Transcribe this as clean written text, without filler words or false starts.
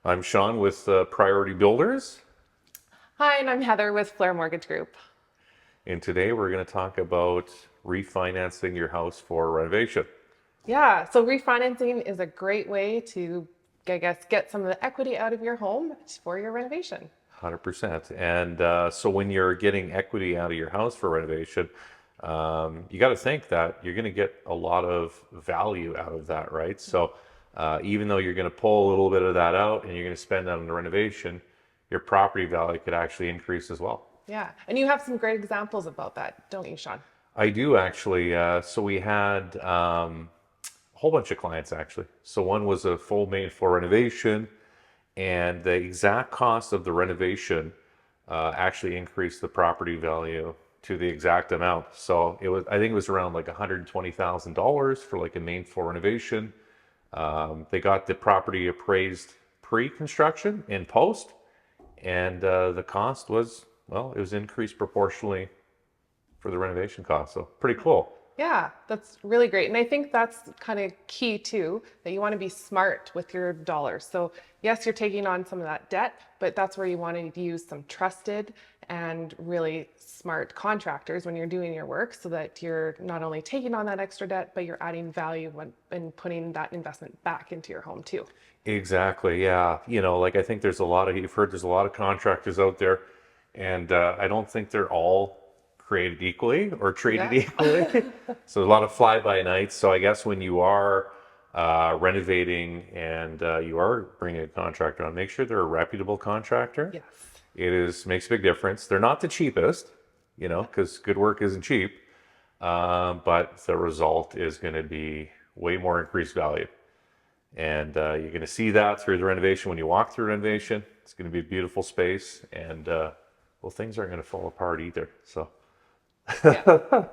I'm Sean with Priority Builders, Hi, and I'm Heather with Flair Mortgage Group. and today we're going to talk about refinancing your house for renovation. Yeah, so refinancing is a great way to, I guess, get some of the equity out of your home for your renovation. 100%. And so when you're getting equity out of your house for renovation, you got to think that you're going to get a lot of value out of that, right? So even though you're going to pull a little bit of that out and you're going to spend that on the renovation, your property value could actually increase as well. Yeah, and you have some great examples about that, don't you, Sean? I do actually. So we had a whole bunch of clients actually. So one was a full main floor renovation, and the exact cost of the renovation actually increased the property value to the exact amount. So it was, I think it was around like $120,000 for like a main floor renovation. They got the property appraised pre-construction and post, and the cost was, well, it was increased proportionally for the renovation cost. So pretty cool. Yeah, that's really great. And I think that's kind of key too, that you want to be smart with your dollars. So, yes, you're taking on some of that debt, but that's where you want to use some trusted and really smart contractors when you're doing your work so that you're not only taking on that extra debt, but you're adding value and putting that investment back into your home too. Exactly. Yeah. Like I think there's a lot of, you've heard there's a lot of contractors out there, and I don't think they're all created equally or treated Yeah. equally. So a lot of fly by nights. So I guess when you are renovating and you are bringing a contractor on, make sure they're a reputable contractor. Yes. It is makes a big difference. They're not the cheapest, because good work isn't cheap, but the result is going to be way more increased value. And you're going to see that through the renovation when you walk through renovation. It's going to be a beautiful space, and well, things aren't going to fall apart either. So, Yeah.